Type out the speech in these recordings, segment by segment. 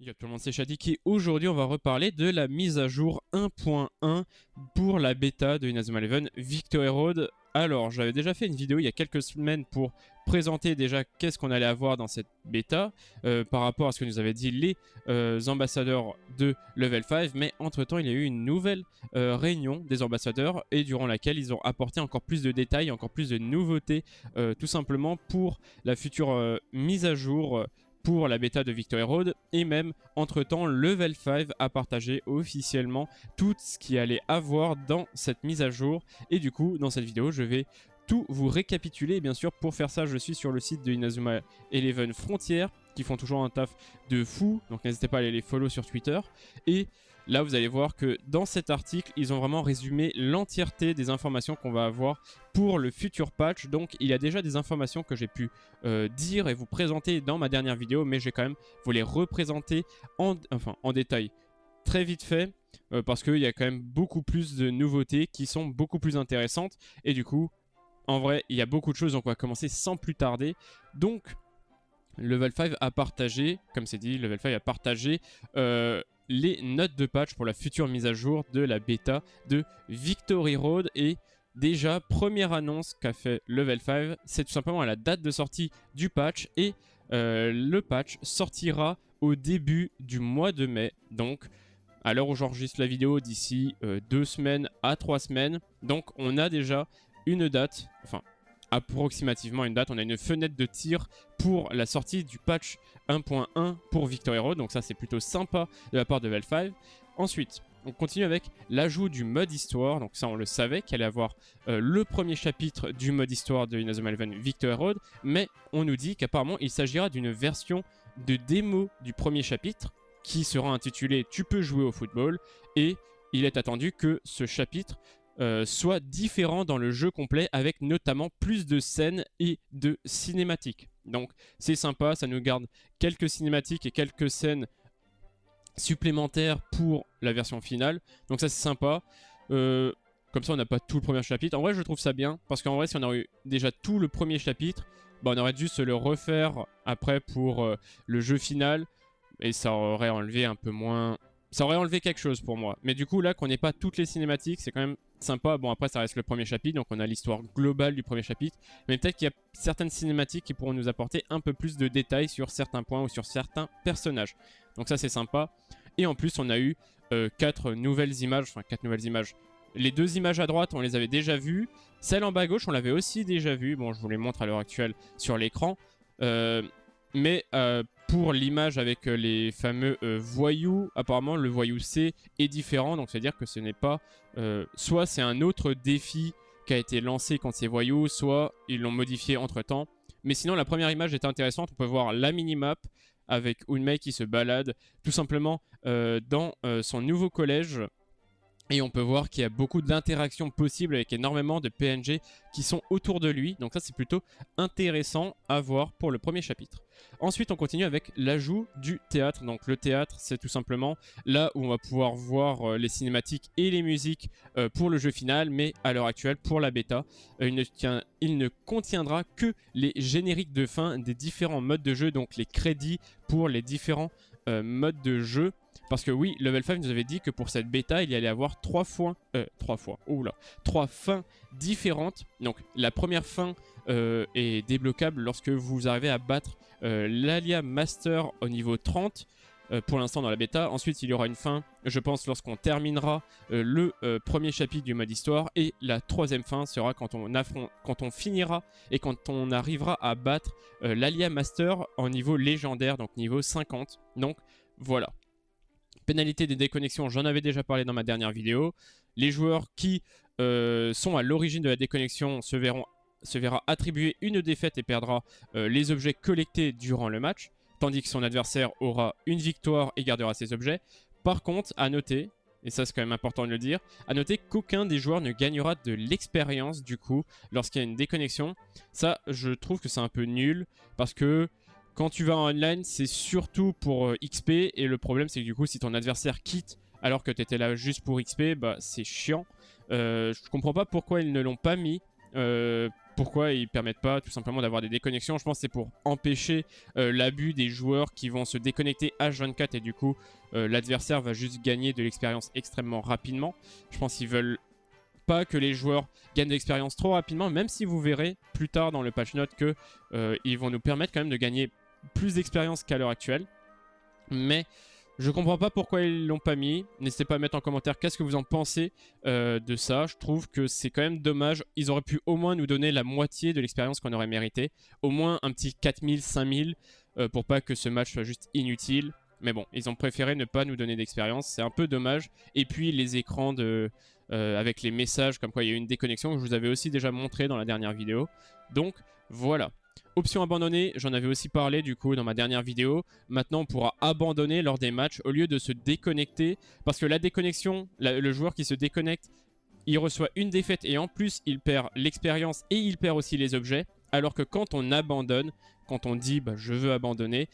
Yo tout le monde, c'est Shadiki. Aujourd'hui, on va reparler de la mise à jour 1.1 pour la bêta de Inazuma Eleven Victory Road. Alors, j'avais déjà fait une vidéo il y a quelques semaines pour présenter déjà qu'est-ce qu'on allait avoir dans cette bêta par rapport à ce que nous avaient dit les ambassadeurs de Level 5. Mais entre-temps, il y a eu une nouvelle réunion des ambassadeurs et durant laquelle ils ont apporté encore plus de détails, encore plus de nouveautés tout simplement pour la future mise à jour pour la bêta de Victory Road, et même entre-temps Level 5 a partagé officiellement tout ce qu'il allait avoir dans cette mise à jour. Et du coup, dans cette vidéo, je vais tout vous récapituler. Et bien sûr, pour faire ça, je suis sur le site de Inazuma Eleven Frontier, qui font toujours un taf de fou, donc n'hésitez pas à aller les follow sur Twitter. Et là, vous allez voir que dans cet article, ils ont vraiment résumé l'entièreté des informations qu'on va avoir pour le futur patch. Donc, il y a déjà des informations que j'ai pu dire et vous présenter dans ma dernière vidéo, mais je vais quand même vous les représenter en détail très vite fait, parce qu'il y a quand même beaucoup plus de nouveautés qui sont beaucoup plus intéressantes. Et du coup, en vrai, il y a beaucoup de choses, donc on va commencer sans plus tarder. Donc, Level 5 a partagé, comme c'est dit, Level 5 a partagé les notes de patch pour la future mise à jour de la bêta de Victory Road. Et déjà, première annonce qu'a fait Level 5, c'est tout simplement à la date de sortie du patch. Et le patch sortira au début du mois de mai. Donc, à l'heure où j'enregistre la vidéo, d'ici 2 semaines à 3 semaines. Donc, on a déjà une date, enfin, approximativement une date. On a une fenêtre de tir pour la sortie du patch 1.1 pour Victory Road. Donc ça, c'est plutôt sympa de la part de Level 5. Ensuite, on continue avec l'ajout du mode histoire. Donc ça, on le savait qu'il allait avoir le premier chapitre du mode histoire de Inazuma Eleven Victory Road. Mais on nous dit qu'apparemment, il s'agira d'une version de démo du premier chapitre qui sera intitulé « Tu peux jouer au football ». Et il est attendu que ce chapitre soit différent dans le jeu complet, avec notamment plus de scènes et de cinématiques. Donc c'est sympa, ça nous garde quelques cinématiques et quelques scènes supplémentaires pour la version finale. Donc ça c'est sympa. Comme ça on n'a pas tout le premier chapitre. En vrai je trouve ça bien, parce qu'en vrai si on aurait eu déjà tout le premier chapitre, bah, on aurait dû se le refaire après pour le jeu final, et ça aurait enlevé un peu moins... Ça aurait enlevé quelque chose pour moi. Mais du coup, là, qu'on n'ait pas toutes les cinématiques, c'est quand même sympa. Bon, après, ça reste le premier chapitre, donc on a l'histoire globale du premier chapitre. Mais peut-être qu'il y a certaines cinématiques qui pourront nous apporter un peu plus de détails sur certains points ou sur certains personnages. Donc ça, c'est sympa. Et en plus, on a eu 4 nouvelles images. Enfin, 4 nouvelles images. Les 2 images à droite, on les avait déjà vues. Celle en bas à gauche, on l'avait aussi déjà vue. Bon, je vous les montre à l'heure actuelle sur l'écran. Mais pour l'image avec les fameux voyous, apparemment le voyou C est différent. Donc c'est-à-dire que ce n'est pas... soit c'est un autre défi qui a été lancé quand c'est voyou, soit ils l'ont modifié entre-temps. Mais sinon la première image est intéressante. On peut voir la minimap avec Unmei qui se balade tout simplement dans son nouveau collège. Et on peut voir qu'il y a beaucoup d'interactions possibles avec énormément de PNG qui sont autour de lui. Donc ça, c'est plutôt intéressant à voir pour le premier chapitre. Ensuite, on continue avec l'ajout du théâtre. Donc le théâtre, c'est tout simplement là où on va pouvoir voir les cinématiques et les musiques pour le jeu final. Mais à l'heure actuelle, pour la bêta, il ne contiendra que les génériques de fin des différents modes de jeu. Donc les crédits pour les différents modes de jeu. Parce que oui, Level 5 nous avait dit que pour cette bêta, il y allait avoir 3 fins différentes. Donc la première fin est débloquable lorsque vous arrivez à battre l'Alia Master au niveau 30. Pour l'instant dans la bêta. Ensuite, il y aura une fin, je pense, lorsqu'on terminera le premier chapitre du mode histoire. Et la 3e fin sera quand on finira et quand on arrivera à battre l'Alia Master en niveau légendaire, donc niveau 50. Donc voilà. Pénalité des déconnexions, j'en avais déjà parlé dans ma dernière vidéo. Les joueurs qui sont à l'origine de la déconnexion se verra attribuer une défaite et perdra les objets collectés durant le match, tandis que son adversaire aura une victoire et gardera ses objets. Par contre, à noter, et ça c'est quand même important de le dire, à noter qu'aucun des joueurs ne gagnera de l'expérience du coup lorsqu'il y a une déconnexion. Ça, je trouve que c'est un peu nul, parce que quand tu vas en online, c'est surtout pour XP, et le problème c'est que du coup si ton adversaire quitte alors que tu étais là juste pour XP, bah c'est chiant. Je comprends pas pourquoi ils ne l'ont pas mis. pourquoi ils permettent pas tout simplement d'avoir des déconnexions. Je pense que c'est pour empêcher l'abus des joueurs qui vont se déconnecter H24 et du coup l'adversaire va juste gagner de l'expérience extrêmement rapidement. Je pense qu'ils veulent pas que les joueurs gagnent de l'expérience trop rapidement, même si vous verrez plus tard dans le patch note que ils vont nous permettre quand même de gagner plus d'expérience qu'à l'heure actuelle. Mais je comprends pas pourquoi ils l'ont pas mis. N'hésitez pas à mettre en commentaire qu'est-ce que vous en pensez de ça. Je trouve que c'est quand même dommage. Ils auraient pu au moins nous donner la moitié de l'expérience qu'on aurait mérité. Au moins un petit 4000, 5000 pour pas que ce match soit juste inutile. Mais bon, ils ont préféré ne pas nous donner d'expérience. C'est un peu dommage. Et puis les écrans avec les messages comme quoi il y a eu une déconnexion que je vous avais aussi déjà montré dans la dernière vidéo. Donc voilà. Option abandonnée, j'en avais aussi parlé du coup dans ma dernière vidéo. Maintenant on pourra abandonner lors des matchs au lieu de se déconnecter. Parce que la déconnexion, le joueur qui se déconnecte, il reçoit une défaite et en plus il perd l'expérience et il perd aussi les objets. Alors que quand on abandonne, quand on dit bah, je veux abandonner,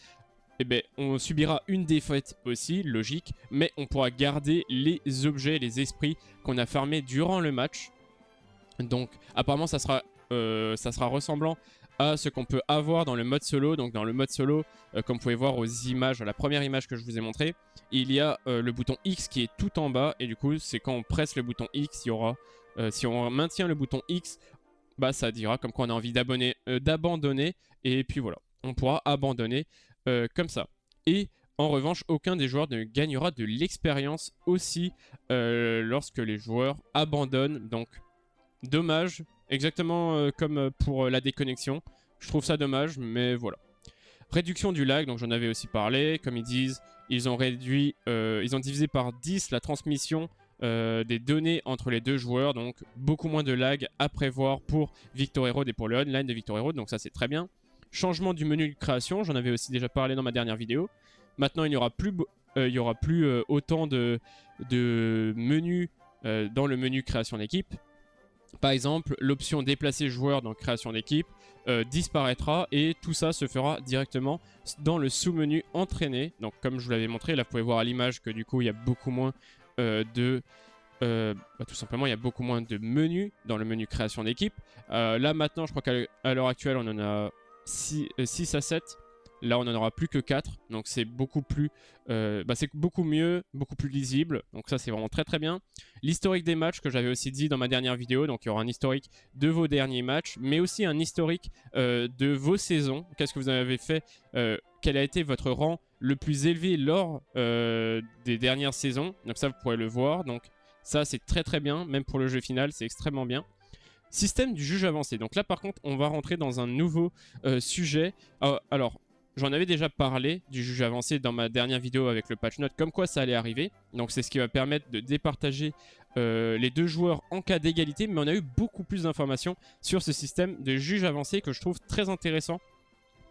eh ben, on subira une défaite aussi, logique, mais on pourra garder les objets, les esprits qu'on a farmés durant le match. Donc apparemment ça sera ressemblant à ce qu'on peut avoir dans le mode solo. Donc dans le mode solo, comme vous pouvez voir aux images, à la première image que je vous ai montré, il y a le bouton X qui est tout en bas. Et du coup, c'est quand on presse le bouton X, il y aura, si on maintient le bouton X, bah, ça dira comme quoi on a envie d'abandonner. Et puis voilà, on pourra abandonner comme ça. Et en revanche, aucun des joueurs ne gagnera de l'expérience aussi lorsque les joueurs abandonnent. Donc dommage, exactement comme pour la déconnexion. Je trouve ça dommage, mais voilà. Réduction du lag, donc j'en avais aussi parlé. Comme ils disent, ils ont divisé par 10 la transmission des données entre les deux joueurs. Donc beaucoup moins de lag à prévoir pour Victory Road et pour le online de Victory Road. Donc ça c'est très bien. Changement du menu de création, j'en avais aussi déjà parlé dans ma dernière vidéo. Maintenant il n'y aura plus, autant de menus dans le menu création d'équipe. Par exemple, l'option déplacer joueur dans création d'équipe disparaîtra et tout ça se fera directement dans le sous-menu entraîner. Donc comme je vous l'avais montré, là vous pouvez voir à l'image que du coup il y a beaucoup moins tout simplement il y a beaucoup moins de menus dans le menu création d'équipe. Là maintenant je crois qu'à l'heure actuelle on en a 6 à 7. Là, on n'en aura plus que 4, donc c'est beaucoup plus, c'est beaucoup mieux, beaucoup plus lisible. Donc ça, c'est vraiment très très bien. L'historique des matchs que j'avais aussi dit dans ma dernière vidéo, donc il y aura un historique de vos derniers matchs, mais aussi un historique de vos saisons. Qu'est-ce que vous avez fait, quel a été votre rang le plus élevé lors des dernières saisons. Donc ça, vous pourrez le voir. Donc ça, c'est très très bien, même pour le jeu final, c'est extrêmement bien. Système du juge avancé. Donc là, par contre, on va rentrer dans un nouveau sujet. Alors, j'en avais déjà parlé du juge avancé dans ma dernière vidéo avec le patch note, comme quoi ça allait arriver. Donc c'est ce qui va permettre de départager les deux joueurs en cas d'égalité. Mais on a eu beaucoup plus d'informations sur ce système de juge avancé que je trouve très intéressant.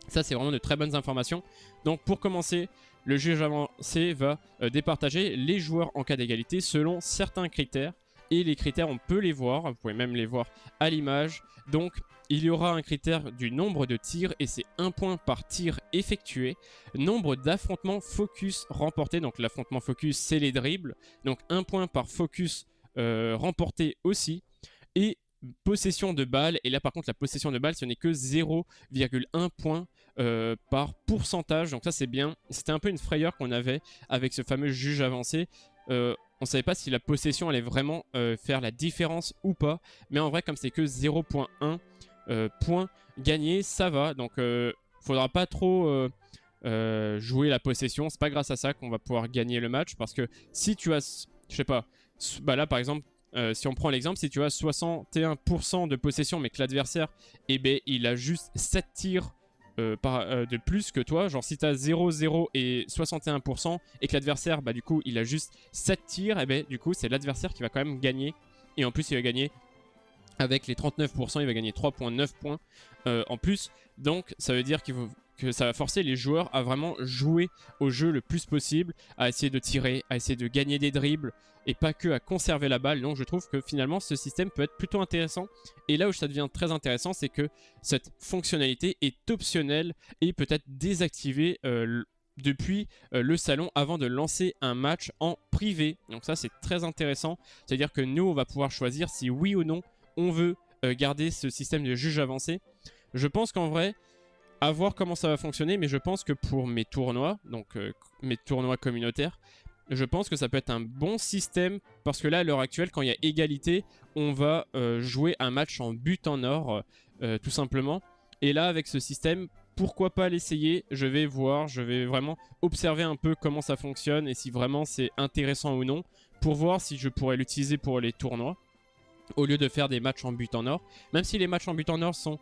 Ça, c'est vraiment de très bonnes informations. Donc pour commencer, le juge avancé va départager les joueurs en cas d'égalité selon certains critères. Et les critères, on peut les voir, vous pouvez même les voir à l'image. Donc il y aura un critère du nombre de tirs et c'est 1 point par tir effectué. Nombre d'affrontements focus remportés, donc l'affrontement focus c'est les dribbles. Donc 1 point par focus remporté aussi. Et possession de balle, et là par contre la possession de balle ce n'est que 0,1 point par pourcentage. Donc ça c'est bien, c'était un peu une frayeur qu'on avait avec ce fameux juge avancé. On savait pas si la possession allait vraiment faire la différence ou pas. Mais en vrai, comme c'est que 0,1 point gagné, ça va. Donc, faudra pas trop jouer la possession. C'est pas grâce à ça qu'on va pouvoir gagner le match. Parce que si tu as, je sais pas, bah là par exemple, si on prend l'exemple, si tu as 61% de possession, mais que l'adversaire, eh ben, il a juste 7 tirs de plus que toi, genre si tu as 0, 0 et 61% et que l'adversaire, bah du coup, il a juste 7 tirs, et ben du coup, c'est l'adversaire qui va quand même gagner. Et en plus, il va gagner avec les 39%, il va gagner 3,9 points en plus. Donc, ça veut dire que ça va forcer les joueurs à vraiment jouer au jeu le plus possible, à essayer de tirer, à essayer de gagner des dribbles et pas que à conserver la balle. Donc je trouve que finalement ce système peut être plutôt intéressant. Et là où ça devient très intéressant, c'est que cette fonctionnalité est optionnelle et peut être désactivée depuis le salon avant de lancer un match en privé. Donc ça c'est très intéressant, c'est à dire que nous on va pouvoir choisir si oui ou non on veut garder ce système de juge avancé. Je pense qu'en vrai, à voir comment ça va fonctionner, mais je pense que pour mes tournois, donc mes tournois communautaires, je pense que ça peut être un bon système parce que là, à l'heure actuelle, quand il y a égalité, on va jouer un match en but en or, tout simplement. Et là, avec ce système, pourquoi pas l'essayer? Je vais voir, je vais vraiment observer un peu comment ça fonctionne et si vraiment c'est intéressant ou non pour voir si je pourrais l'utiliser pour les tournois au lieu de faire des matchs en but en or. Même si les matchs en but en or sont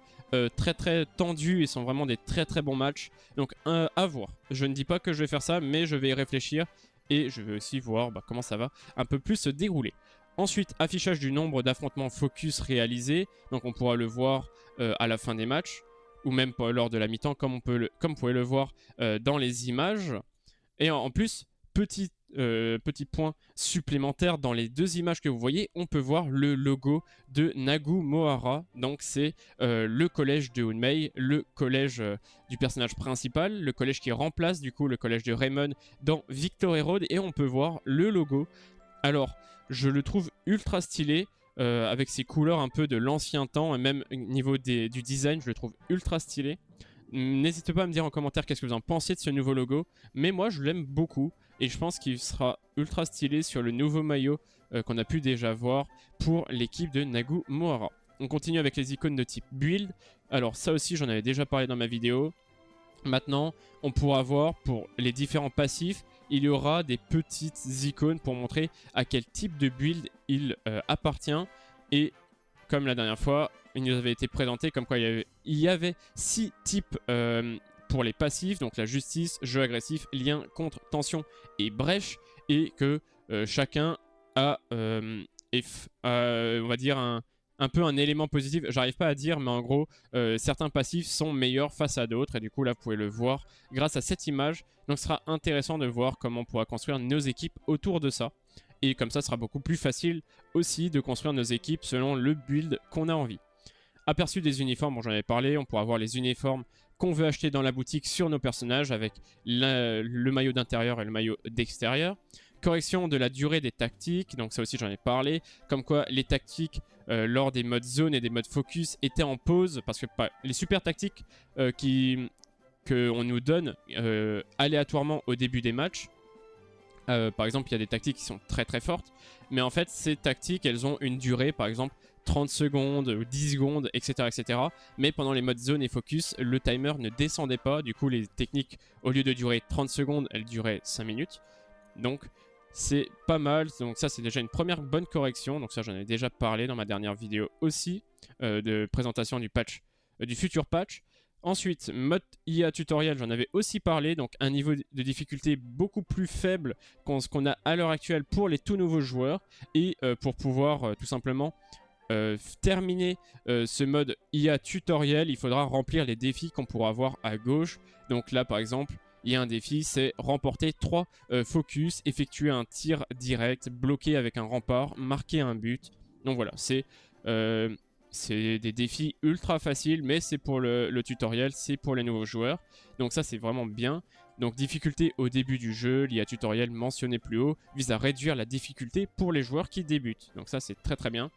très très tendus et sont vraiment des très très bons matchs. Donc à voir. Je ne dis pas que je vais faire ça, mais je vais y réfléchir et je vais aussi voir comment ça va un peu plus se dérouler. Ensuite, affichage du nombre d'affrontements focus réalisés. Donc on pourra le voir à la fin des matchs ou même lors de la mi-temps comme vous pouvez le voir dans les images. Et en plus, petit point supplémentaire, dans les deux images que vous voyez, on peut voir le logo de Nagu Mohara. Donc c'est le collège de Hunmei, le collège du personnage principal, le collège qui remplace du coup le collège de Raymond dans Victory Road, et on peut voir le logo. Alors, je le trouve ultra stylé. Avec ses couleurs un peu de l'ancien temps, et même au niveau du design, je le trouve ultra stylé. N'hésitez pas à me dire en commentaire qu'est-ce que vous en pensez de ce nouveau logo, mais moi je l'aime beaucoup et je pense qu'il sera ultra stylé sur le nouveau maillot qu'on a pu déjà voir pour l'équipe de Nagu Mohara. On continue avec les icônes de type build. Alors ça aussi j'en avais déjà parlé dans ma vidéo. Maintenant on pourra voir pour les différents passifs, il y aura des petites icônes pour montrer à quel type de build il appartient. Et comme la dernière fois, il nous avait été présenté comme quoi il y avait 6 types pour les passifs, donc la justice, jeu agressif, lien, contre, tension et brèche, et que chacun a, on va dire, un peu un élément positif. J'arrive pas à dire, mais en gros, certains passifs sont meilleurs face à d'autres, et du coup là vous pouvez le voir grâce à cette image. Donc ce sera intéressant de voir comment on pourra construire nos équipes autour de ça. Et comme ça, ce sera beaucoup plus facile aussi de construire nos équipes selon le build qu'on a envie. Aperçu des uniformes, bon, j'en avais parlé, on pourra voir les uniformes qu'on veut acheter dans la boutique sur nos personnages avec le maillot d'intérieur et le maillot d'extérieur. Correction de la durée des tactiques, donc ça aussi j'en ai parlé, comme quoi les tactiques lors des modes zone et des modes focus étaient en pause, parce que les super tactiques qu'on nous donne aléatoirement au début des matchs, par exemple, il y a des tactiques qui sont très très fortes, mais en fait, ces tactiques, elles ont une durée, par exemple 30 secondes, 10 secondes, etc., etc. Mais pendant les modes zone et focus, le timer ne descendait pas. Du coup, les techniques, au lieu de durer 30 secondes, elles duraient 5 minutes. Donc, c'est pas mal. Donc ça, c'est déjà une première bonne correction. Donc ça, j'en ai déjà parlé dans ma dernière vidéo aussi, de présentation du patch, du futur patch. Ensuite, mode IA tutoriel, j'en avais aussi parlé, donc un niveau de difficulté beaucoup plus faible que ce qu'on a à l'heure actuelle pour les tout nouveaux joueurs, et pour pouvoir tout simplement terminer ce mode IA tutoriel, il faudra remplir les défis qu'on pourra voir à gauche. Donc là par exemple, il y a un défi, c'est remporter 3 focus, effectuer un tir direct, bloquer avec un rempart, marquer un but. Donc voilà, c'est des défis ultra faciles, mais c'est pour le tutoriel, c'est pour les nouveaux joueurs. Donc ça, c'est vraiment bien. Donc difficulté au début du jeu, l'IA tutoriel mentionné plus haut, vise à réduire la difficulté pour les joueurs qui débutent. Donc ça, c'est très très bien.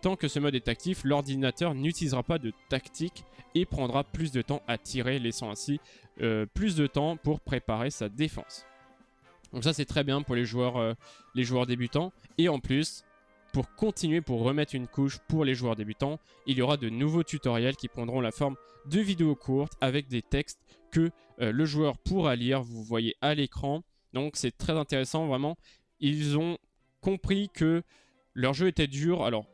Tant que ce mode est actif, l'ordinateur n'utilisera pas de tactique et prendra plus de temps à tirer, laissant ainsi plus de temps pour préparer sa défense. Donc ça, c'est très bien pour les joueurs débutants. Et en plus, pour continuer, pour remettre une couche pour les joueurs débutants, il y aura de nouveaux tutoriels qui prendront la forme de vidéos courtes avec des textes que le joueur pourra lire, vous voyez à l'écran. Donc c'est très intéressant, vraiment. Ils ont compris que leur jeu était dur. Alors,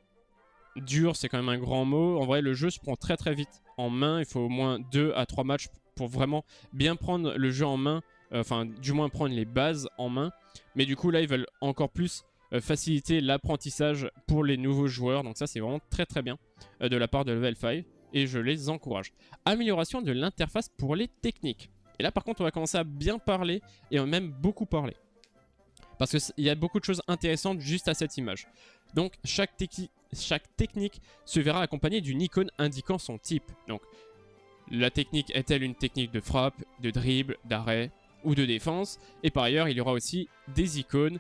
dur, c'est quand même un grand mot. En vrai, le jeu se prend très très vite en main. Il faut au moins 2 à 3 matchs pour vraiment bien prendre le jeu en main. Enfin, du moins prendre les bases en main. Mais du coup, là, ils veulent encore plus faciliter l'apprentissage pour les nouveaux joueurs. Donc ça, c'est vraiment très très bien de la part de Level 5. Et je les encourage. Amélioration de l'interface pour les techniques. Et là, par contre, on va commencer à bien parler et même beaucoup parler. Parce qu'il y a beaucoup de choses intéressantes juste à cette image. Donc, chaque technique se verra accompagnée d'une icône indiquant son type. Donc, la technique est-elle une technique de frappe, de dribble, d'arrêt ou de défense? Et par ailleurs, il y aura aussi des icônes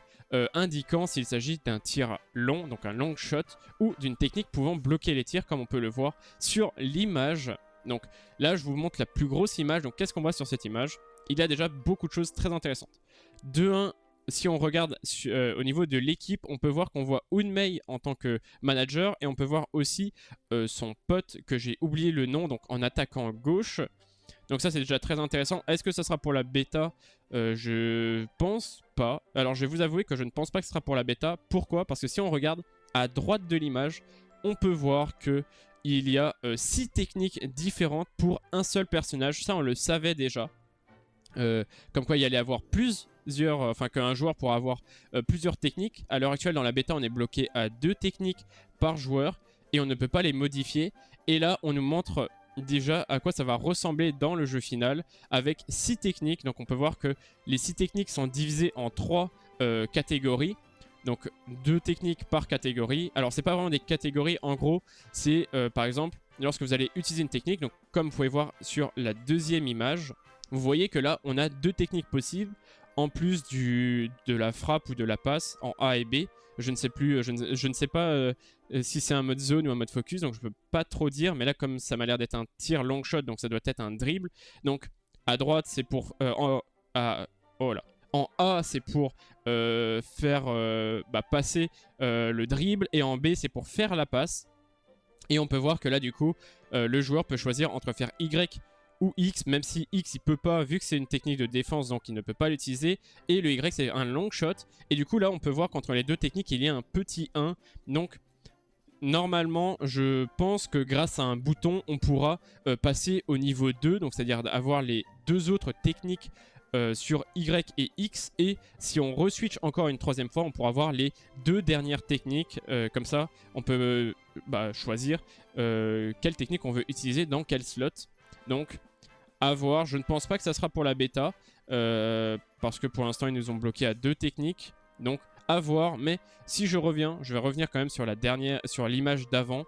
indiquant s'il s'agit d'un tir long, donc un long shot, ou d'une technique pouvant bloquer les tirs, comme on peut le voir sur l'image. Donc là, je vous montre la plus grosse image. Donc qu'est-ce qu'on voit sur cette image? Il y a déjà beaucoup de choses très intéressantes. De 1, si on regarde au niveau de l'équipe, on peut voir qu'on voit Unmei en tant que manager, et on peut voir aussi son pote, que j'ai oublié le nom, donc en attaquant gauche. Donc ça, c'est déjà très intéressant. Est-ce que ça sera pour la bêta? Je pense pas. Alors je vais vous avouer que je ne pense pas que ce sera pour la bêta. Pourquoi? Parce que si on regarde à droite de l'image, on peut voir que il y a 6 techniques différentes pour un seul personnage. Ça, on le savait déjà. Comme quoi il y allait avoir plusieurs, enfin qu'un joueur pourra avoir plusieurs techniques. À l'heure actuelle, dans la bêta, on est bloqué à 2 techniques par joueur et on ne peut pas les modifier. Et là, on nous montre déjà à quoi ça va ressembler dans le jeu final avec 6 techniques. Donc on peut voir que les 6 techniques sont divisées en 3 catégories. Donc 2 techniques par catégorie. Alors c'est pas vraiment des catégories, en gros c'est par exemple lorsque vous allez utiliser une technique. Donc comme vous pouvez voir sur la deuxième image, vous voyez que là on a 2 techniques possibles en plus de la frappe ou de la passe en A et B. Je ne sais plus, je ne sais pas si c'est un mode zone ou un mode focus, donc je peux pas trop dire. Mais là, comme ça m'a l'air d'être un tir long shot, donc ça doit être un dribble. Donc à droite, c'est pour oh là. En A, c'est pour faire passer le dribble, et en B, c'est pour faire la passe. Et on peut voir que là, du coup, le joueur peut choisir entre faire Y ou X, même si X il peut pas, vu que c'est une technique de défense, donc il ne peut pas l'utiliser, et le Y c'est un long shot. Et du coup là on peut voir qu'entre les 2 techniques il y a un petit 1. Donc normalement je pense que grâce à un bouton on pourra passer au niveau 2, donc c'est à dire avoir les 2 autres techniques sur Y et X, et si on re-switch encore une 3e fois on pourra voir les 2 dernières techniques. Comme ça on peut choisir quelle technique on veut utiliser dans quel slot. Donc à voir, je ne pense pas que ça sera pour la bêta, parce que pour l'instant ils nous ont bloqué à 2 techniques. Donc à voir, mais si je reviens, je vais revenir quand même sur sur l'image d'avant.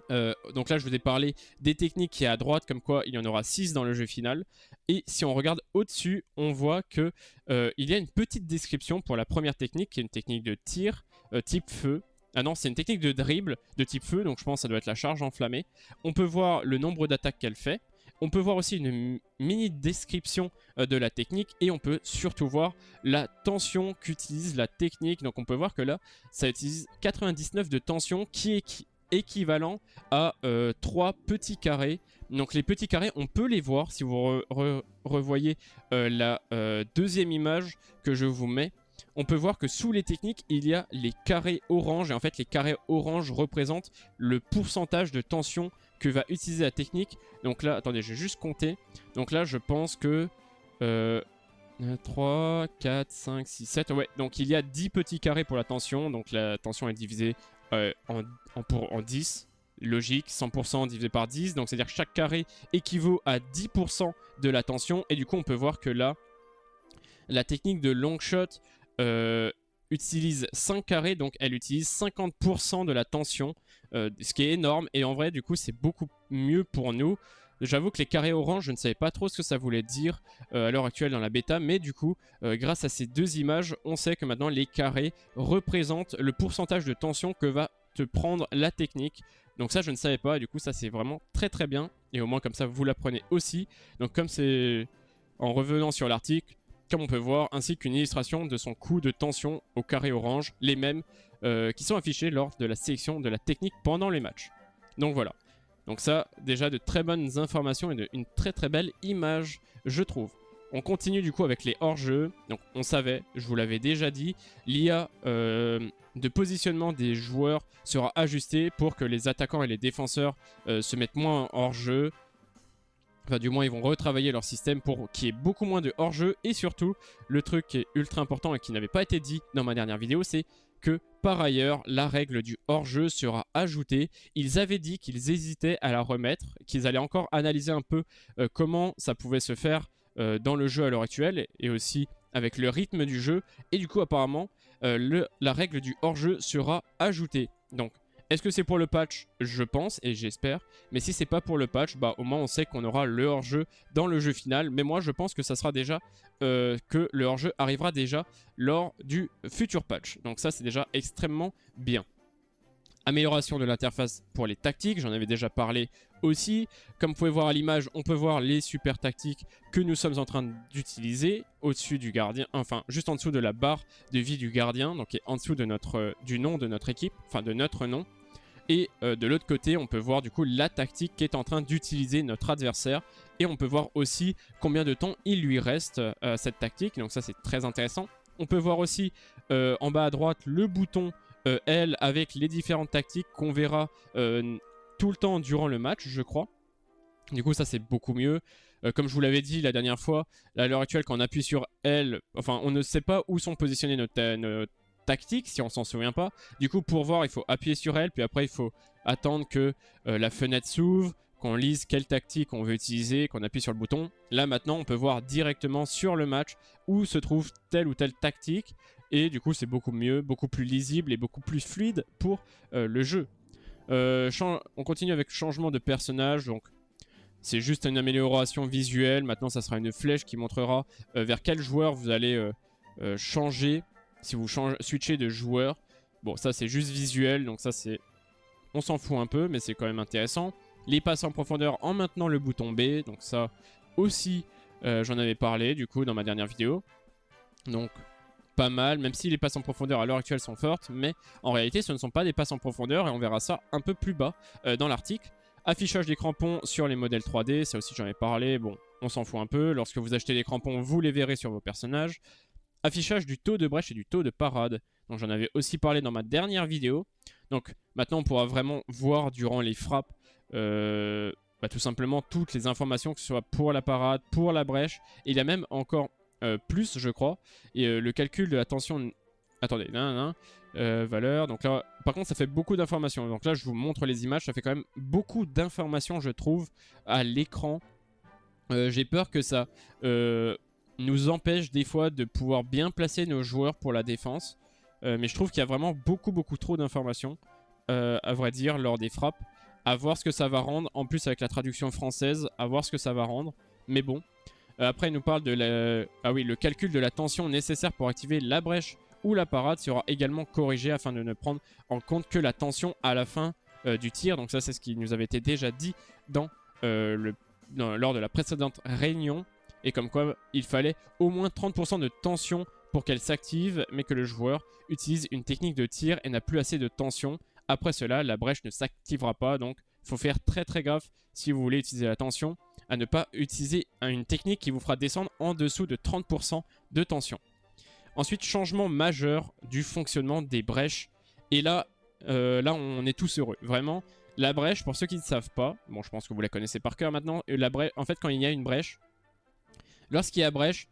Donc là je vous ai parlé des techniques qui est à droite, comme quoi il y en aura 6 dans le jeu final. Et si on regarde au-dessus, on voit que il y a une petite description pour la première technique, qui est une technique de tir type feu. Ah non, c'est une technique de dribble de type feu, donc je pense que ça doit être la charge enflammée. On peut voir le nombre d'attaques qu'elle fait. On peut voir aussi une mini description de la technique, et on peut surtout voir la tension qu'utilise la technique. Donc on peut voir que là, ça utilise 99 de tension, qui est équivalent à 3 petits carrés. Donc les petits carrés, on peut les voir si vous revoyez la deuxième image que je vous mets. On peut voir que sous les techniques, il y a les carrés orange. Et en fait, les carrés orange représentent le pourcentage de tension que va utiliser la technique. Donc là, attendez, je vais juste compter. Donc là, je pense que 3, 4, 5, 6, 7. Ouais, donc il y a 10 petits carrés pour la tension. Donc la tension est divisée en 10. Logique, 100% divisé par 10. Donc c'est-à-dire que chaque carré équivaut à 10% de la tension. Et du coup, on peut voir que là, la technique de long shot utilise 5 carrés, donc elle utilise 50% de la tension, ce qui est énorme. Et en vrai, du coup, c'est beaucoup mieux pour nous. J'avoue que les carrés orange, je ne savais pas trop ce que ça voulait dire à l'heure actuelle dans la bêta, mais du coup, grâce à ces 2 images, on sait que maintenant les carrés représentent le pourcentage de tension que va te prendre la technique. Donc ça, je ne savais pas, et du coup, ça c'est vraiment très très bien, et au moins comme ça, vous l'apprenez aussi. Donc comme c'est en revenant sur l'article, comme on peut voir, ainsi qu'une illustration de son coup de tension au carré orange, les mêmes qui sont affichés lors de la sélection de la technique pendant les matchs. Donc voilà. Donc ça, déjà de très bonnes informations et une très très belle image, je trouve. On continue du coup avec les hors-jeux. Donc on savait, je vous l'avais déjà dit, l'IA de positionnement des joueurs sera ajustée pour que les attaquants et les défenseurs se mettent moins hors-jeu. Enfin, du moins, ils vont retravailler leur système pour qu'il y ait beaucoup moins de hors-jeu. Et surtout, le truc qui est ultra important et qui n'avait pas été dit dans ma dernière vidéo, c'est que par ailleurs, la règle du hors-jeu sera ajoutée. Ils avaient dit qu'ils hésitaient à la remettre, qu'ils allaient encore analyser un peu comment ça pouvait se faire dans le jeu à l'heure actuelle, et aussi avec le rythme du jeu. Et du coup, apparemment, la règle du hors-jeu sera ajoutée. Donc, Est-ce que c'est pour le patch? Je pense et j'espère. Mais si c'est pas pour le patch, bah au moins on sait qu'on aura le hors-jeu dans le jeu final. Mais moi je pense que ça sera déjà que le hors-jeu arrivera déjà lors du futur patch. Donc ça c'est déjà extrêmement bien. Amélioration de l'interface pour les tactiques, j'en avais déjà parlé aussi. Comme vous pouvez voir à l'image, on peut voir les super tactiques que nous sommes en train d'utiliser au-dessus du gardien, enfin juste en dessous de la barre de vie du gardien, donc en dessous de du nom de notre équipe, enfin de notre nom. Et de l'autre côté, on peut voir du coup la tactique qu'est en train d'utiliser notre adversaire. Et on peut voir aussi combien de temps il lui reste cette tactique, donc ça c'est très intéressant. On peut voir aussi en bas à droite le bouton L avec les différentes tactiques qu'on verra tout le temps durant le match, je crois. Du coup, ça c'est beaucoup mieux. Comme je vous l'avais dit la dernière fois, à l'heure actuelle, quand on appuie sur L, enfin, on ne sait pas où sont positionnées nos tactiques, si on s'en souvient pas. Du coup, pour voir, il faut appuyer sur L, puis après, il faut attendre que la fenêtre s'ouvre, qu'on lise quelle tactique on veut utiliser, qu'on appuie sur le bouton. Là, maintenant, on peut voir directement sur le match où se trouve telle ou telle tactique. Et du coup, c'est beaucoup mieux, beaucoup plus lisible et beaucoup plus fluide pour le jeu. On continue avec changement de personnage. Donc, c'est juste une amélioration visuelle. Maintenant, ça sera une flèche qui montrera vers quel joueur vous allez changer si vous switchez de joueur. Bon, ça, c'est juste visuel. Donc, ça, c'est... On s'en fout un peu, mais c'est quand même intéressant. Les passes en profondeur en maintenant le bouton B. Donc, ça aussi, j'en avais parlé, du coup, dans ma dernière vidéo. Donc... pas mal, même si les passes en profondeur à l'heure actuelle sont fortes, mais en réalité ce ne sont pas des passes en profondeur et on verra ça un peu plus bas dans l'article. Affichage des crampons sur les modèles 3D, ça aussi j'en ai parlé, bon on s'en fout un peu, lorsque vous achetez des crampons vous les verrez sur vos personnages. Affichage du taux de brèche et du taux de parade, donc j'en avais aussi parlé dans ma dernière vidéo. Donc maintenant on pourra vraiment voir durant les frappes tout simplement toutes les informations, que ce soit pour la parade, pour la brèche, et il y a même encore plus je crois, et le calcul de la tension, attendez, valeur, donc là par contre ça fait beaucoup d'informations, donc là je vous montre les images, ça fait quand même beaucoup d'informations je trouve à l'écran. J'ai peur que ça nous empêche des fois de pouvoir bien placer nos joueurs pour la défense, mais je trouve qu'il y a vraiment beaucoup trop d'informations à vrai dire lors des frappes, à voir ce que ça va rendre, en plus avec la traduction française, à voir ce que ça va rendre, mais bon. Après, il nous parle de le calcul de la tension nécessaire pour activer la brèche ou la parade sera également corrigé afin de ne prendre en compte que la tension à la fin du tir. Donc ça, c'est ce qui nous avait été déjà dit lors de la précédente réunion. Et comme quoi, il fallait au moins 30% de tension pour qu'elle s'active, mais que le joueur utilise une technique de tir et n'a plus assez de tension. Après cela, la brèche ne s'activera pas. Donc, il faut faire très gaffe si vous voulez utiliser la tension, à ne pas utiliser une technique qui vous fera descendre en dessous de 30% de tension. Ensuite, changement majeur du fonctionnement des brèches. Et là, on est tous heureux. Vraiment, la brèche, pour ceux qui ne savent pas, bon, je pense que vous la connaissez par cœur maintenant, en fait, quand il y a une brèche, lorsqu'il y a brèche,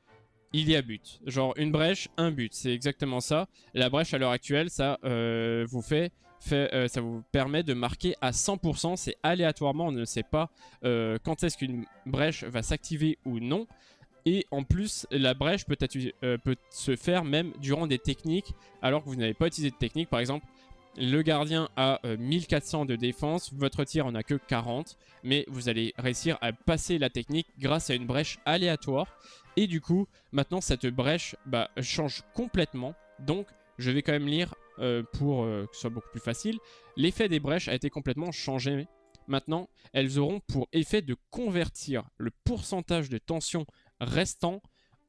il y a but. Genre, une brèche, un but. C'est exactement ça. La brèche, à l'heure actuelle, ça ça vous permet de marquer à 100%, c'est aléatoirement, on ne sait pas quand est-ce qu'une brèche va s'activer ou non. Et en plus, la brèche peut se faire même durant des techniques, alors que vous n'avez pas utilisé de technique. Par exemple, le gardien a 1400 de défense, votre tir en a que 40, mais vous allez réussir à passer la technique grâce à une brèche aléatoire. Et du coup, maintenant, cette brèche change complètement. Donc, je vais quand même lire pour que ce soit beaucoup plus facile. L'effet des brèches a été complètement changé. Maintenant, elles auront pour effet de convertir le pourcentage de tension restant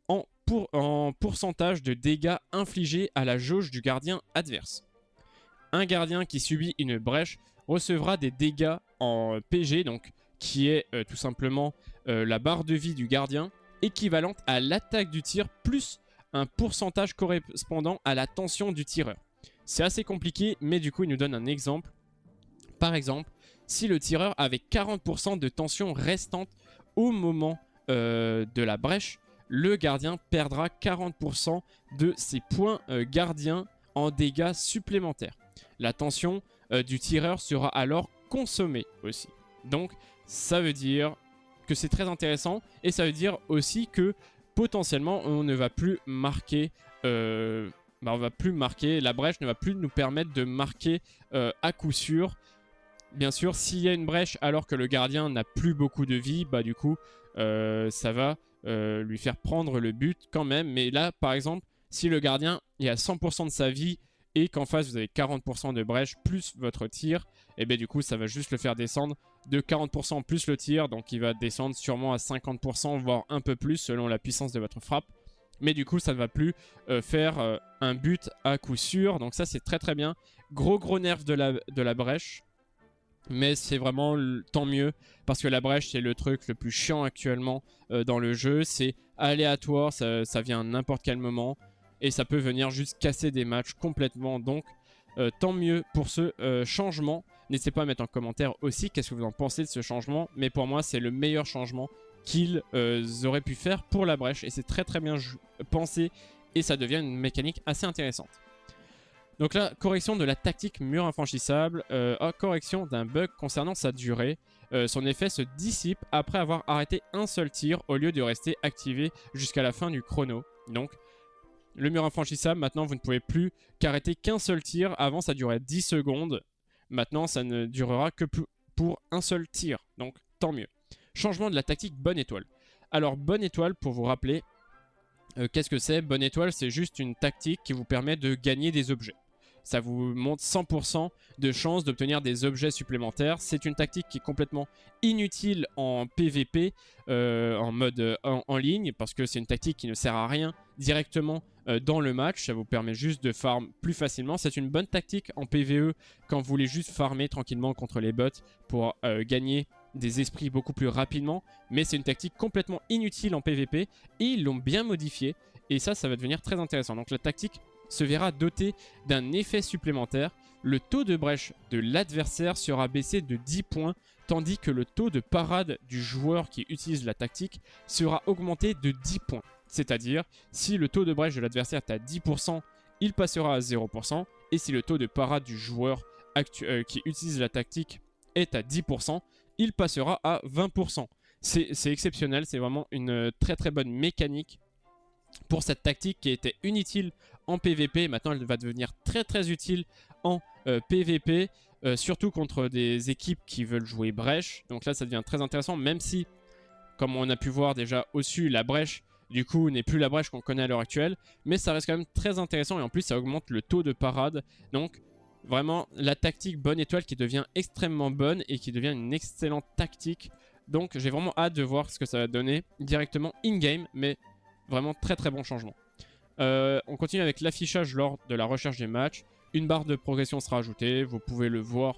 en pourcentage de dégâts infligés à la jauge du gardien adverse. Un gardien qui subit une brèche recevra des dégâts en PG, donc qui est tout simplement la barre de vie du gardien, équivalente à l'attaque du tir plus un pourcentage correspondant à la tension du tireur. C'est assez compliqué, mais du coup, il nous donne un exemple. Par exemple, si le tireur avait 40% de tension restante au moment de la brèche, le gardien perdra 40% de ses points gardiens en dégâts supplémentaires. La tension du tireur sera alors consommée aussi. Donc, ça veut dire que c'est très intéressant, et ça veut dire aussi que potentiellement, on ne va plus marquer bah, on va plus marquer. La brèche ne va plus nous permettre de marquer à coup sûr. Bien sûr, s'il y a une brèche alors que le gardien n'a plus beaucoup de vie, bah du coup, ça va lui faire prendre le but quand même. Mais là, par exemple, si le gardien est à 100% de sa vie et qu'en face vous avez 40% de brèche plus votre tir, et bien du coup, ça va juste le faire descendre de 40% plus le tir. Donc il va descendre sûrement à 50%, voire un peu plus selon la puissance de votre frappe. Mais du coup, ça ne va plus faire un but à coup sûr. Donc ça, c'est très très bien. Gros nerf de la brèche. Mais c'est vraiment tant mieux parce que la brèche c'est le truc le plus chiant actuellement dans le jeu. C'est aléatoire, ça vient à n'importe quel moment et ça peut venir juste casser des matchs complètement. Donc tant mieux pour ce changement. N'hésitez pas à mettre en commentaire aussi qu'est-ce que vous en pensez de ce changement. Mais pour moi c'est le meilleur changement qu'ils auraient pu faire pour la brèche. Et c'est très très bien pensé et ça devient une mécanique assez intéressante. Donc là, correction de la tactique mur infranchissable, correction d'un bug concernant sa durée. Son effet se dissipe après avoir arrêté un seul tir au lieu de rester activé jusqu'à la fin du chrono. Donc le mur infranchissable, maintenant vous ne pouvez plus qu'arrêter qu'un seul tir. Avant ça durait 10 secondes, maintenant ça ne durera que pour un seul tir, donc tant mieux. Changement de la tactique bonne étoile. Alors bonne étoile, pour vous rappeler, qu'est-ce que c'est? Bonne étoile, c'est juste une tactique qui vous permet de gagner des objets. Ça vous montre 100% de chance d'obtenir des objets supplémentaires. C'est une tactique qui est complètement inutile en PVP, en mode en ligne, parce que c'est une tactique qui ne sert à rien directement dans le match. Ça vous permet juste de farm plus facilement. C'est une bonne tactique en PVE quand vous voulez juste farmer tranquillement contre les bots pour gagner des esprits beaucoup plus rapidement. Mais c'est une tactique complètement inutile en PVP et ils l'ont bien modifié. Et ça va devenir très intéressant. Donc la tactique se verra dotée d'un effet supplémentaire. Le taux de brèche de l'adversaire sera baissé de 10 points, tandis que le taux de parade du joueur qui utilise la tactique sera augmenté de 10 points. C'est-à-dire, si le taux de brèche de l'adversaire est à 10%, il passera à 0%, et si le taux de parade du joueur qui utilise la tactique est à 10%, il passera à 20%. C'est exceptionnel, c'est vraiment une très très bonne mécanique pour cette tactique qui était inutile en PVP. Maintenant elle va devenir très très utile en PVP, surtout contre des équipes qui veulent jouer brèche. Donc là ça devient très intéressant, même si comme on a pu voir déjà au-dessus, la brèche du coup n'est plus la brèche qu'on connaît à l'heure actuelle, mais ça reste quand même très intéressant et en plus ça augmente le taux de parade. Donc vraiment la tactique bonne étoile qui devient extrêmement bonne et qui devient une excellente tactique. Donc j'ai vraiment hâte de voir ce que ça va donner directement in-game, mais vraiment très très bon changement. On continue avec l'affichage lors de la recherche des matchs. Une barre de progression sera ajoutée, vous pouvez le voir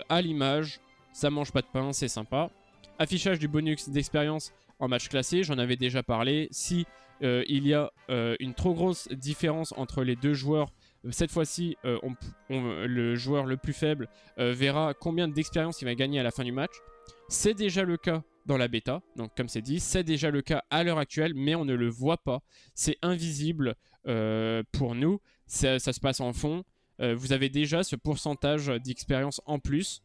à l'image. Ça mange pas de pain, c'est sympa. Affichage du bonus d'expérience en match classé, j'en avais déjà parlé. Si il y a une trop grosse différence entre les deux joueurs, cette fois-ci le joueur le plus faible verra combien d'expérience il va gagner à la fin du match. C'est déjà le cas dans la bêta, donc comme c'est dit, c'est déjà le cas à l'heure actuelle, mais on ne le voit pas, c'est invisible pour nous, ça se passe en fond, vous avez déjà ce pourcentage d'expérience en plus,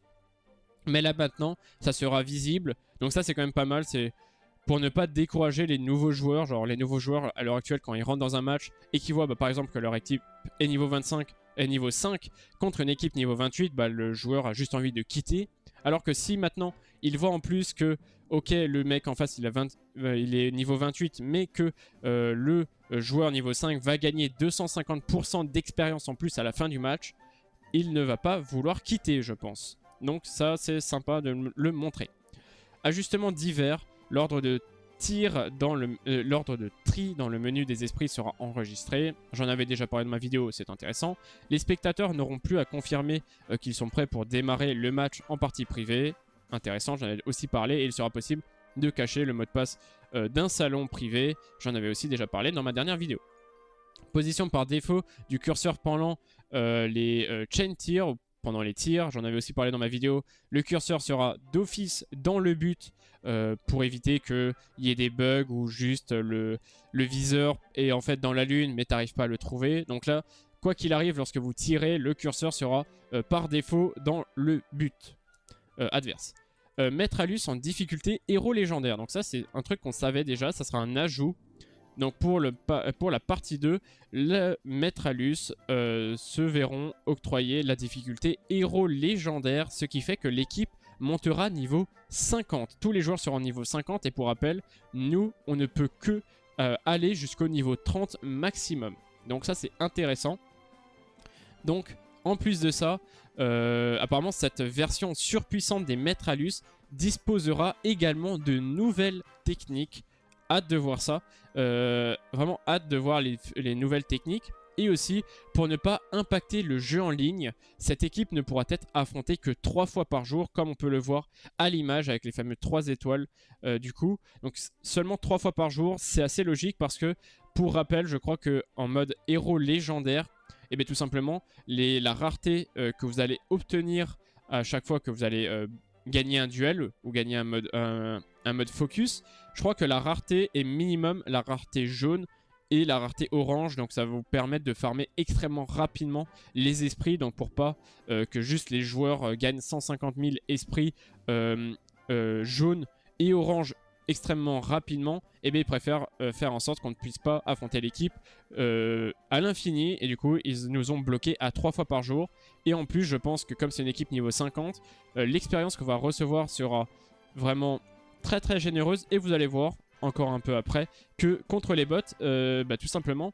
mais là maintenant, ça sera visible, donc ça c'est quand même pas mal, c'est pour ne pas décourager les nouveaux joueurs, genre les nouveaux joueurs à l'heure actuelle quand ils rentrent dans un match et qu'ils voient par exemple que leur équipe est niveau 25 et niveau 5 contre une équipe niveau 28, le joueur a juste envie de quitter. Alors que si maintenant il voit en plus que ok le mec en face il est niveau 28 mais que le joueur niveau 5 va gagner 250% d'expérience en plus à la fin du match, il ne va pas vouloir quitter je pense. Donc ça c'est sympa de le montrer. Ajustement divers. L'ordre de tir dans l'ordre de tri dans le menu des esprits sera enregistré. J'en avais déjà parlé dans ma vidéo, c'est intéressant. Les spectateurs n'auront plus à confirmer qu'ils sont prêts pour démarrer le match en partie privée. Intéressant, j'en avais aussi parlé et il sera possible de cacher le mot de passe d'un salon privé. J'en avais aussi déjà parlé dans ma dernière vidéo. Position par défaut du curseur pendant les chain tirs. Pendant les tirs, j'en avais aussi parlé dans ma vidéo, le curseur sera d'office dans le but pour éviter qu'il y ait des bugs ou juste le viseur est en fait dans la lune mais t'arrives pas à le trouver. Donc là, quoi qu'il arrive, lorsque vous tirez, le curseur sera par défaut dans le but adverse. Mettre Alus en difficulté héros légendaire. Donc ça c'est un truc qu'on savait déjà, ça sera un ajout Donc pour la partie 2, le maître Alus se verront octroyer la difficulté héros légendaire, ce qui fait que l'équipe montera niveau 50. Tous les joueurs seront niveau 50 et pour rappel, nous, on ne peut que aller jusqu'au niveau 30 maximum. Donc ça, c'est intéressant. Donc, en plus de ça, apparemment, cette version surpuissante des maîtres Alus disposera également de nouvelles techniques. Hâte de voir ça. Vraiment hâte de voir les nouvelles techniques. Et aussi, pour ne pas impacter le jeu en ligne, cette équipe ne pourra être affrontée que 3 fois par jour, comme on peut le voir à l'image avec les fameux 3 étoiles du coup. Donc seulement 3 fois par jour, c'est assez logique parce que, pour rappel, je crois qu'en mode héros légendaire, et bien tout simplement, la rareté que vous allez obtenir à chaque fois que vous allez gagner un duel ou gagner un mode focus, je crois que la rareté est minimum la rareté jaune et la rareté orange, donc ça va vous permettre de farmer extrêmement rapidement les esprits, donc pour pas que juste les joueurs gagnent 150 000 esprits jaunes et orange extrêmement rapidement, et bien ils préfèrent faire en sorte qu'on ne puisse pas affronter l'équipe à l'infini, et du coup ils nous ont bloqué à 3 fois par jour. Et en plus je pense que comme c'est une équipe niveau 50, l'expérience qu'on va recevoir sera vraiment très très généreuse, et vous allez voir encore un peu après que contre les bots, tout simplement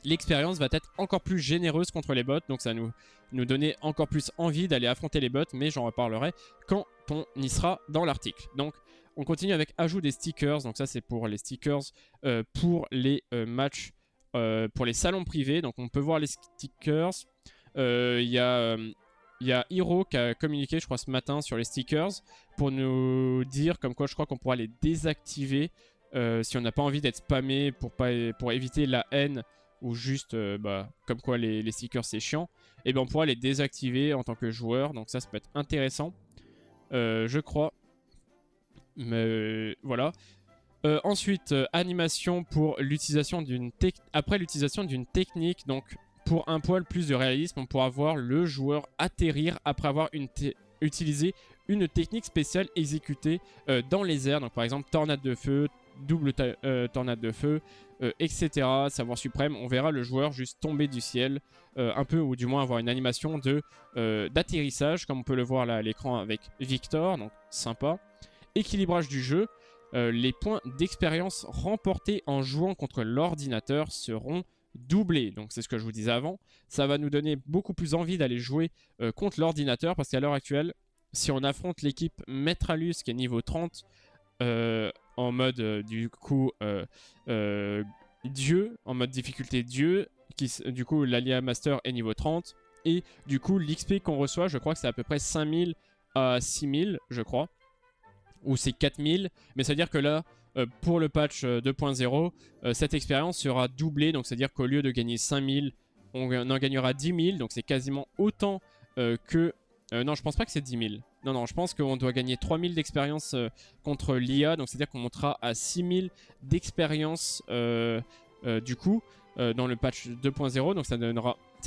l'expérience va être encore plus généreuse contre les bots, donc ça nous donner encore plus envie d'aller affronter les bots, mais j'en reparlerai quand on y sera dans l'article. Donc on continue avec ajout des stickers, donc ça c'est pour les stickers pour les matchs, pour les salons privés, donc on peut voir les stickers. Il y a Hiro qui a communiqué, je crois, ce matin sur les stickers pour nous dire comme quoi je crois qu'on pourra les désactiver si on n'a pas envie d'être spammé pour éviter la haine ou juste comme quoi les stickers c'est chiant. Et bien on pourra les désactiver en tant que joueur, donc ça peut être intéressant, je crois. Mais voilà. Ensuite, animation pour l'utilisation après l'utilisation d'une technique, donc pour un poil plus de réalisme, on pourra voir le joueur atterrir après avoir utilisé une technique spéciale exécutée dans les airs. Donc par exemple tornade de feu, double tornade de feu, etc. Savoir suprême, on verra le joueur juste tomber du ciel, un peu, ou du moins avoir une animation d'atterrissage, comme on peut le voir là à l'écran avec Victor, donc sympa. Équilibrage du jeu. Les points d'expérience remportés en jouant contre l'ordinateur seront doublés. Donc c'est ce que je vous disais avant. Ça va nous donner beaucoup plus envie d'aller jouer contre l'ordinateur, parce qu'à l'heure actuelle, si on affronte l'équipe Maître Alus qui est niveau 30 en mode du coup Dieu, en mode difficulté Dieu, du coup l'Alia Master est niveau 30, et du coup l'XP qu'on reçoit, je crois que c'est à peu près 5000 à 6000, je crois, ou c'est 4000, mais c'est à dire que là pour le patch 2.0 cette expérience sera doublée, donc c'est à dire qu'au lieu de gagner 5000 on en gagnera 10 000, donc c'est quasiment autant que non, je pense pas que c'est 10 000. Non, je pense qu'on doit gagner 3 000 d'expérience contre l'IA, donc c'est à dire qu'on montera à 6 000 d'expérience du coup dans le patch 2.0, donc ça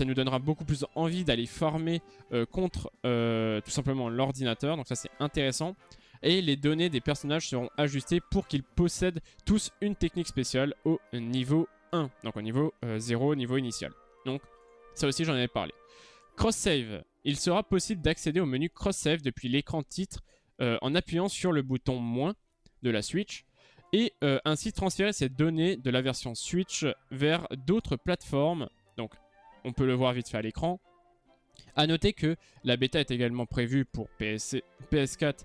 nous donnera beaucoup plus envie d'aller farmer contre tout simplement l'ordinateur, donc ça c'est intéressant. Et les données des personnages seront ajustées pour qu'ils possèdent tous une technique spéciale au niveau 1, donc au niveau 0, niveau initial. Donc ça aussi j'en avais parlé. Cross-save. Il sera possible d'accéder au menu cross-save depuis l'écran titre en appuyant sur le bouton moins de la Switch, et ainsi transférer ces données de la version Switch vers d'autres plateformes. Donc on peut le voir vite fait à l'écran. A noter que la bêta est également prévue pour PS4,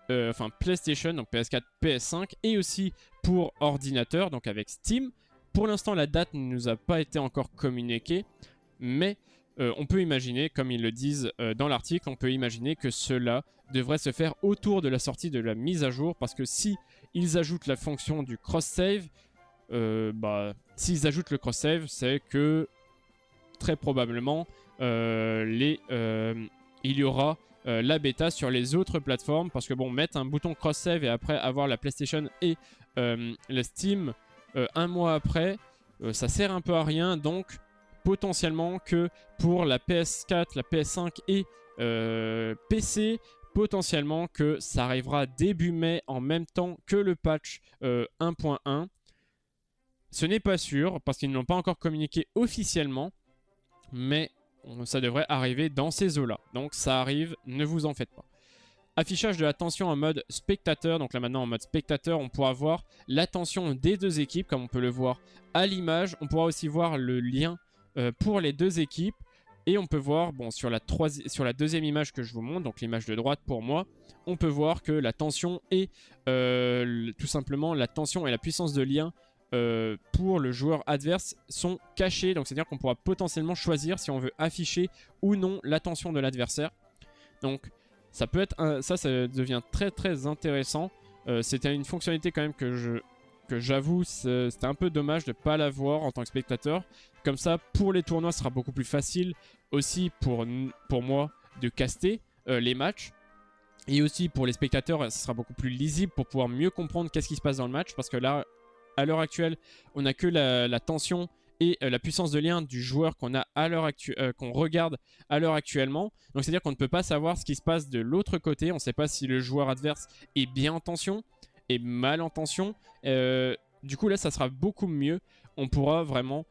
enfin PlayStation, donc PS4, PS5, et aussi pour ordinateur, donc avec Steam. Pour l'instant, la date ne nous a pas été encore communiquée, mais on peut imaginer, comme ils le disent dans l'article, on peut imaginer que cela devrait se faire autour de la sortie de la mise à jour, parce que si ils ajoutent la fonction du cross-save, s'ils ajoutent le cross-save, c'est que très probablement il y aura la bêta sur les autres plateformes, parce que bon, mettre un bouton cross-save et après avoir la PlayStation et la Steam un mois après, ça sert un peu à rien. Donc potentiellement que pour la PS4, la PS5 et PC, potentiellement que ça arrivera début mai en même temps que le patch 1.1. Ce n'est pas sûr parce qu'ils ne l'ont pas encore communiqué officiellement, mais ça devrait arriver dans ces eaux-là. Donc ça arrive, ne vous en faites pas. Affichage de la tension en mode spectateur. Donc là maintenant en mode spectateur, on pourra voir la tension des deux équipes comme on peut le voir à l'image. On pourra aussi voir le lien pour les deux équipes. Et on peut voir, bon, sur la deuxième image que je vous montre, donc l'image de droite pour moi, on peut voir que la tension et tout simplement la tension et la puissance de lien pour le joueur adverse sont cachés. Donc c'est-à-dire qu'on pourra potentiellement choisir si on veut afficher ou non la tension de l'adversaire. Donc ça peut être ça devient très très intéressant. C'était une fonctionnalité quand même que j'avoue, c'était un peu dommage de ne pas l'avoir en tant que spectateur. Comme ça, pour les tournois, ce sera beaucoup plus facile aussi pour moi de caster les matchs. Et aussi pour les spectateurs, ce sera beaucoup plus lisible pour pouvoir mieux comprendre qu'est-ce qui se passe dans le match. Parce que là, à l'heure actuelle, on n'a que la tension et la puissance de lien du joueur qu'on a à l'heure qu'on regarde à l'heure actuellement. Donc c'est-à-dire qu'on ne peut pas savoir ce qui se passe de l'autre côté. On ne sait pas si le joueur adverse est bien en tension, est mal en tension. Du coup là, ça sera beaucoup mieux. On pourra vraiment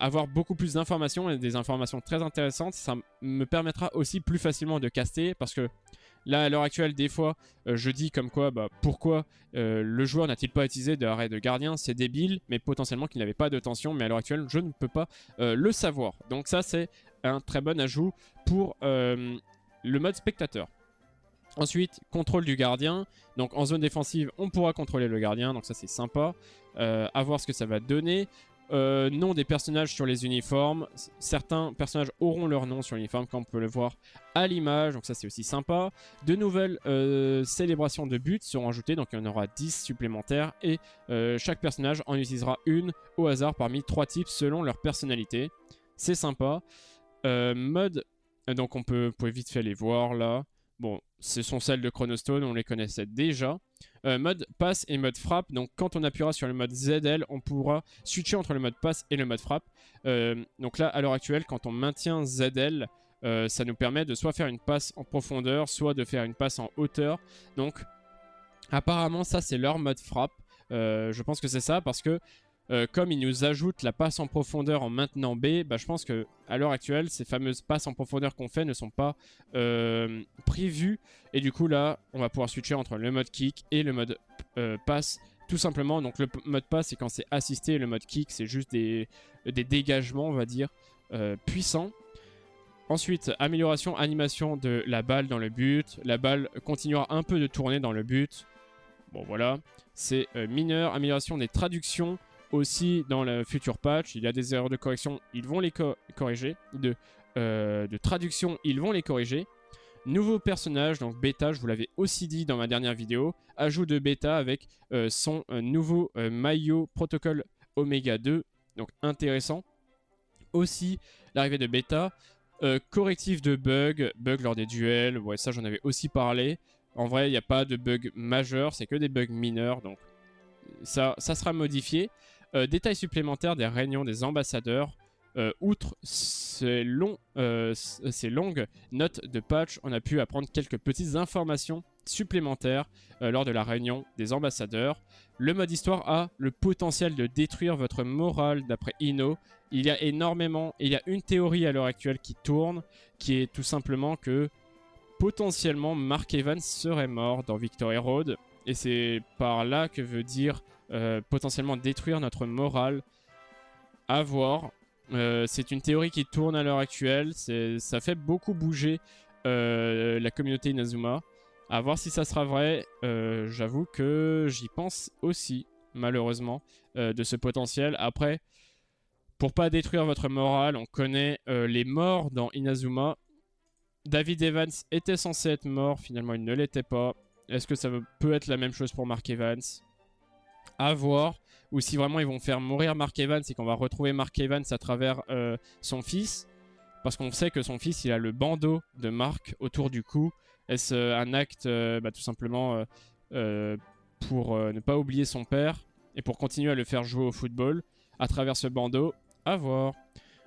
avoir beaucoup plus d'informations et des informations très intéressantes. Ça me permettra aussi plus facilement de caster parce que là, à l'heure actuelle, des fois, je dis comme quoi, pourquoi le joueur n'a-t-il pas utilisé d'arrêt de gardien? C'est débile, mais potentiellement qu'il n'avait pas de tension. Mais à l'heure actuelle, je ne peux pas le savoir. Donc ça, c'est un très bon ajout pour le mode spectateur. Ensuite, contrôle du gardien. Donc en zone défensive, on pourra contrôler le gardien. Donc ça, c'est sympa. À voir ce que ça va donner. Nom des personnages sur les uniformes. Certains personnages auront leur nom sur l'uniforme, comme on peut le voir à l'image. Donc ça, c'est aussi sympa. De nouvelles célébrations de buts seront ajoutées. Donc il y en aura 10 supplémentaires. Et chaque personnage en utilisera une au hasard parmi 3 types selon leur personnalité. C'est sympa. Mode... donc on peut vite fait les voir là. Bon, ce sont celles de Chronostone, on les connaissait déjà. Mode passe et mode frappe. Donc quand on appuiera sur le mode ZL, on pourra switcher entre le mode passe et le mode frappe. Donc là, à l'heure actuelle, quand on maintient ZL, ça nous permet de soit faire une passe en profondeur, soit de faire une passe en hauteur. Donc apparemment, ça c'est leur mode frappe. Je pense que c'est ça parce que comme ils nous ajoutent la passe en profondeur en maintenant B, je pense que à l'heure actuelle, ces fameuses passes en profondeur qu'on fait ne sont pas prévues. Et du coup, là, on va pouvoir switcher entre le mode kick et le mode passe, tout simplement. Donc, le mode passe, c'est quand c'est assisté, et le mode kick, c'est juste des dégagements, on va dire, puissants. Ensuite, amélioration, animation de la balle dans le but. La balle continuera un peu de tourner dans le but. Bon, voilà. C'est mineur. Amélioration des traductions. Aussi dans le futur patch, il y a des erreurs de correction, ils vont les corriger. De traduction, ils vont les corriger. Nouveau personnage, donc Beta, je vous l'avais aussi dit dans ma dernière vidéo. Ajout de Beta avec son nouveau maillot protocole Omega 2. Donc intéressant. Aussi l'arrivée de Beta. Correctif de bugs lors des duels. Ouais, ça j'en avais aussi parlé. En vrai, il n'y a pas de bugs majeurs, c'est que des bugs mineurs. Donc ça sera modifié. Détails supplémentaires des réunions des ambassadeurs. Outre ces longues notes de patch, on a pu apprendre quelques petites informations supplémentaires lors de la réunion des ambassadeurs. Le mode histoire a le potentiel de détruire votre morale d'après Ino. Il y a une théorie à l'heure actuelle qui tourne, qui est tout simplement que potentiellement Mark Evans serait mort dans Victory Road. Et c'est par là que veut dire potentiellement détruire notre morale. À voir. C'est une théorie qui tourne à l'heure actuelle. Ça fait beaucoup bouger la communauté Inazuma. À voir si ça sera vrai. J'avoue que j'y pense aussi, malheureusement, de ce potentiel. Après, pour pas détruire votre morale, on connaît les morts dans Inazuma. David Evans était censé être mort. Finalement, il ne l'était pas. Est-ce que ça peut être la même chose pour Mark Evans? À voir. Ou si vraiment ils vont faire mourir Mark Evans et qu'on va retrouver Mark Evans à travers son fils. Parce qu'on sait que son fils, il a le bandeau de Mark autour du cou. Est-ce un acte tout simplement pour ne pas oublier son père et pour continuer à le faire jouer au football à travers ce bandeau? À voir.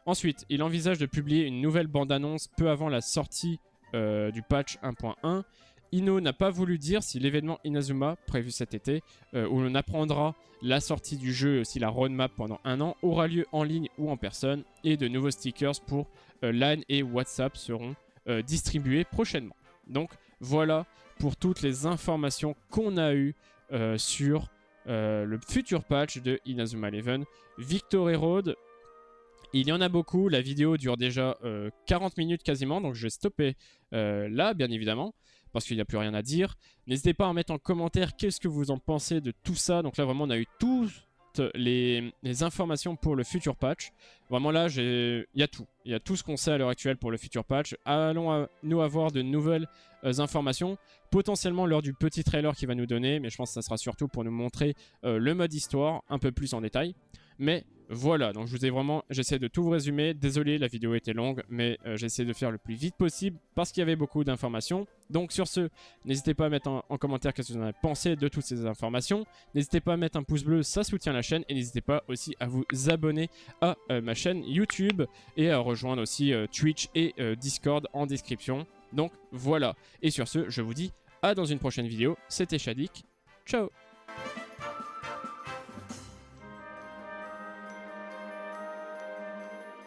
Ensuite, il envisage de publier une nouvelle bande-annonce peu avant la sortie du patch 1.1. Ino n'a pas voulu dire si l'événement Inazuma, prévu cet été, où l'on apprendra la sortie du jeu et aussi la roadmap pendant 1 an, aura lieu en ligne ou en personne, et de nouveaux stickers pour LAN et WhatsApp seront distribués prochainement. Donc voilà pour toutes les informations qu'on a eues sur le futur patch de Inazuma Eleven Victory Road. Il y en a beaucoup, la vidéo dure déjà 40 minutes quasiment, donc je vais stopper là, bien évidemment, parce qu'il n'y a plus rien à dire. N'hésitez pas à mettre en commentaire qu'est-ce que vous en pensez de tout ça. Donc là, vraiment, on a eu toutes les informations pour le futur patch. Vraiment là, il y a tout. Il y a tout ce qu'on sait à l'heure actuelle pour le futur patch. Allons nous avoir de nouvelles informations, potentiellement lors du petit trailer qu'il va nous donner, mais je pense que ça sera surtout pour nous montrer le mode histoire un peu plus en détail. Mais voilà, donc je vous ai vraiment, j'essaie de tout vous résumer. Désolé, la vidéo était longue, mais j'essaie de faire le plus vite possible parce qu'il y avait beaucoup d'informations. Donc sur ce, n'hésitez pas à mettre en commentaire qu'est-ce que vous en avez pensé de toutes ces informations. N'hésitez pas à mettre un pouce bleu, ça soutient la chaîne. Et n'hésitez pas aussi à vous abonner à ma chaîne YouTube et à rejoindre aussi Twitch et Discord en description. Donc voilà, et sur ce, je vous dis à dans une prochaine vidéo. C'était Shadik, ciao.